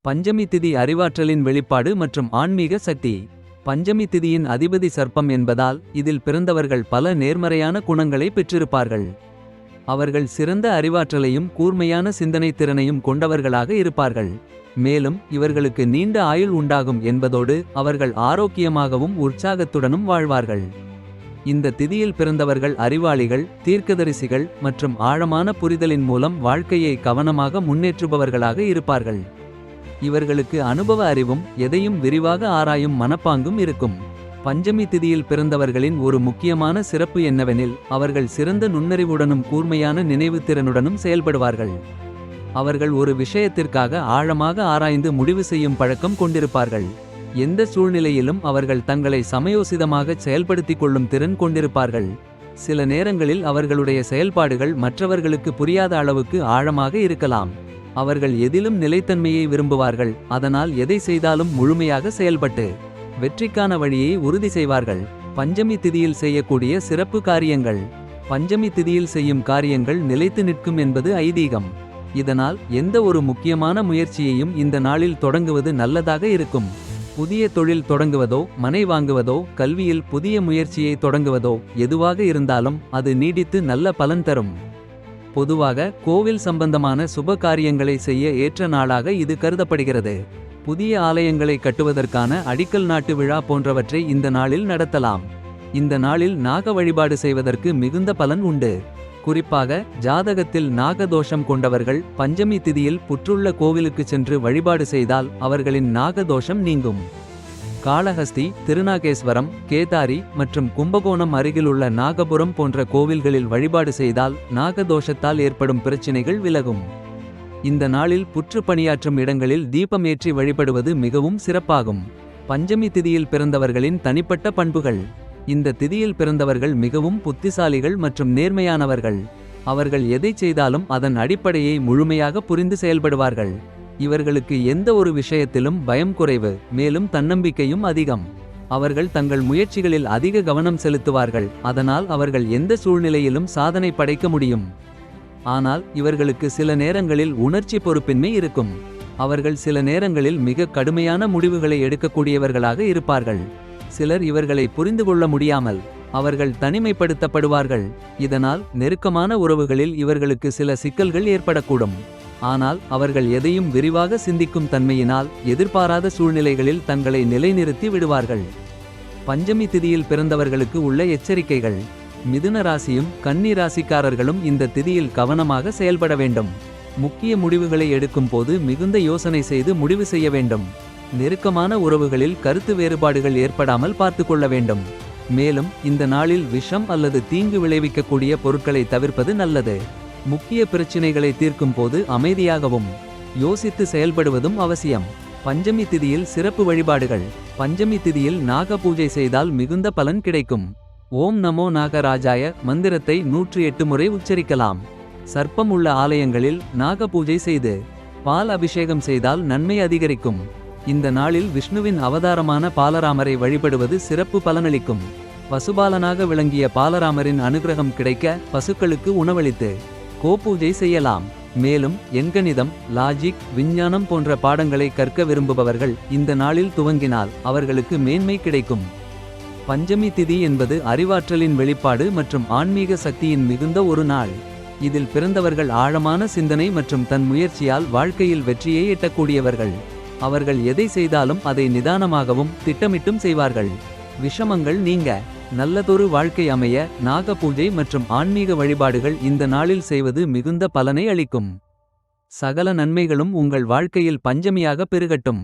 பஞ்சமி திதி அறிவாற்றலின் வெளிப்பாடு மற்றும் ஆன்மீக சக்தி. பஞ்சமி திதியின் அதிபதி சர்ப்பம் என்பதால் இதில் பிறந்தவர்கள் பல நேர்மறையான குணங்களை பெற்றிருப்பார்கள். அவர்கள் சிறந்த அறிவாற்றலையும் கூர்மையான சிந்தனை திறனையும் கொண்டவர்களாக இருப்பார்கள். மேலும் இவர்களுக்கு நீண்ட ஆயுள் உண்டாகும் என்பதோடு அவர்கள் ஆரோக்கியமாகவும் உற்சாகத்துடனும் வாழ்வார்கள். இந்த திதியில் பிறந்தவர்கள் அறிவாளிகள், தீர்க்கதரிசிகள் மற்றும் ஆழமான புரிதலின் மூலம் வாழ்க்கையை கவனமாக முன்னேற்றுபவர்களாக இருப்பார்கள். இவர்களுக்கு அனுபவ அறிவும் எதையும் விரிவாக ஆராயும் மனப்பாங்கும் இருக்கும். பஞ்சமி திதியில் பிறந்தவர்களின் ஒரு முக்கியமான சிறப்பு என்னவெனில் அவர்கள் சிறந்த நுண்ணறிவுடனும் கூர்மையான நினைவு திறனுடனும் செயல்படுவார்கள். அவர்கள் ஒரு விஷயத்திற்காக ஆழமாக ஆராய்ந்து முடிவு செய்யும் பழக்கம் கொண்டிருப்பார்கள். எந்த சூழ்நிலையிலும் அவர்கள் தங்களை சமயோசிதமாக செயல்படுத்திக் கொள்ளும் திறன் கொண்டிருப்பார்கள். சில நேரங்களில் அவர்களுடைய செயல்பாடுகள் மற்றவர்களுக்கு புரியாத அளவுக்கு ஆழமாக இருக்கலாம். அவர்கள் எதிலும் நிலைத்தன்மையை விரும்புவார்கள், அதனால் எதை செய்தாலும் முழுமையாக செயல்பட்டு வெற்றிக்கான வழியை உறுதி செய்வார்கள். பஞ்சமி திதியில் செய்யக்கூடிய சிறப்பு காரியங்கள். பஞ்சமி திதியில் செய்யும் காரியங்கள் நிலைத்து நிற்கும் என்பது ஐதீகம். இதனால் எந்த ஒரு முக்கியமான முயற்சியையும் இந்த நாளில் தொடங்குவது நல்லதாக இருக்கும். புதிய தொழில் தொடங்குவதோ, மனை வாங்குவதோ, கல்வியில் புதிய முயற்சியை தொடங்குவதோ எதுவாக இருந்தாலும் அது நீடித்து நல்ல பலன் தரும். பொதுவாக கோவில் சம்பந்தமான சுப காரியங்களை செய்ய ஏற்ற நாளாக இது கருதப்படுகிறது. புதிய ஆலயங்களை கட்டுவதற்கான அடிக்கல் நாட்டு விழா போன்றவற்றை இந்த நாளில் நடத்தலாம். இந்த நாளில் நாக வழிபாடு செய்வதற்கு மிகுந்த பலன் உண்டு. குறிப்பாக ஜாதகத்தில் நாகதோஷம் கொண்டவர்கள் பஞ்சமி திதியில் புற்றுள்ள கோவிலுக்கு சென்று வழிபாடு செய்தால் அவர்களின் நாகதோஷம் நீங்கும். காளஹஸ்தி, திருநாகேஸ்வரம், கேதாரி மற்றும் கும்பகோணம் அருகிலுள்ள நாகபுரம் போன்ற கோவில்களில் வழிபாடு செய்தால் நாகதோஷத்தால் ஏற்படும் பிரச்சினைகள் விலகும். இந்த நாளில் புற்று பணியாற்றும் இடங்களில் தீபம் ஏற்றி வழிபடுவது மிகவும் சிறப்பாகும். பஞ்சமி திதியில் பிறந்தவர்களின் தனிப்பட்ட பண்புகள். இந்த திதியில் பிறந்தவர்கள் மிகவும் புத்திசாலிகள் மற்றும் நேர்மையானவர்கள். அவர்கள் எதை செய்தாலும் அதன் அடிப்படையை முழுமையாக புரிந்து செயல்படுவார்கள். இவர்களுக்கு எந்த ஒரு விஷயத்திலும் பயம் குறைவு, மேலும் தன்னம்பிக்கையும் அதிகம். அவர்கள் தங்கள் முயற்சிகளில் அதிக கவனம் செலுத்துவார்கள், அதனால் அவர்கள் எந்த சூழ்நிலையிலும் சாதனை படைக்க முடியும். ஆனால் இவர்களுக்கு சில நேரங்களில் உணர்ச்சி பொறுப்பின்மை இருக்கும். அவர்கள் சில நேரங்களில் மிக கடுமையான முடிவுகளை எடுக்கக்கூடியவர்களாக இருப்பார்கள். சிலர் இவர்களை புரிந்து கொள்ள முடியாமல் அவர்கள் தனிமைப்படுத்தப்படுவார்கள். இதனால் நெருக்கமான உறவுகளில் இவர்களுக்கு சில சிக்கல்கள் ஏற்படக்கூடும். ஆனால் அவர்கள் எதையும் விரிவாக சிந்திக்கும் தன்மையினால் எதிர்பாராத சூழ்நிலைகளில் தங்களை நிலைநிறுத்தி விடுவார்கள். பஞ்சமி திதியில் பிறந்தவர்களுக்கு உள்ள எச்சரிக்கைகள். மிதுன ராசியும் கன்னி ராசிக்காரர்களும் இந்த திதியில் கவனமாக செயல்பட வேண்டும். முக்கிய முடிவுகளை எடுக்கும் போது மிகுந்த யோசனை செய்து முடிவு செய்ய வேண்டும். நெருக்கமான உறவுகளில் கருத்து வேறுபாடுகள் ஏற்படாமல் பார்த்துக்கொள்ள வேண்டும். மேலும் இந்த நாளில் விஷம் அல்லது தீங்கு விளைவிக்கக்கூடிய பொருட்களை தவிர்ப்பது நல்லது. முக்கிய பிரச்சினைகளை தீர்க்கும் போது அமைதியாகவும் யோசித்து செயல்படுவதும் அவசியம். பஞ்சமி திதியில் சிறப்பு வழிபாடுகள். பஞ்சமி திதியில் நாக பூஜை செய்தால் மிகுந்த பலன் கிடைக்கும். ஓம் நமோ நாகராஜாய மந்திரத்தை 108 முறை உச்சரிக்கலாம். சர்ப்பம் உள்ள ஆலயங்களில் நாக பூஜை செய்து பால் அபிஷேகம் செய்தால் நன்மை அதிகரிக்கும். இந்த நாளில் விஷ்ணுவின் அவதாரமான பாலராமரை வழிபடுவது சிறப்பு பலனளிக்கும். பசுபாலனாக விளங்கிய பாலராமரின் அனுகிரகம் கிடைக்க பசுக்களுக்கு உணவளித்து கோபூஜை செய்யலாம். மேலும் எண்கணிதம், லாஜிக், விஞ்ஞானம் போன்ற பாடங்களை கற்க விரும்புபவர்கள் இந்த நாளில் துவங்கினால் அவர்களுக்கு மேன்மை கிடைக்கும். பஞ்சமி திதி என்பது அறிவாற்றலின் வெளிப்பாடு மற்றும் ஆன்மீக சக்தியின் மிகுந்த ஒரு நாள். இதில் பிறந்தவர்கள் ஆழமான சிந்தனை மற்றும் தன் முயற்சியால் வாழ்க்கையில் வெற்றியை எட்டக்கூடியவர்கள். அவர்கள் எதை செய்தாலும் அதை நிதானமாகவும் திட்டமிட்டும் செய்வார்கள். விஷமங்கள் நீங்க நல்லதொரு வாழ்க்கை அமைய நாக பூஜை மற்றும் ஆன்மீக வழிபாடுகள் இந்த நாளில் செய்வது மிகுந்த பலனை அளிக்கும். சகல நன்மைகளும் உங்கள் வாழ்க்கையில் பஞ்சமியாக பெருகட்டும்.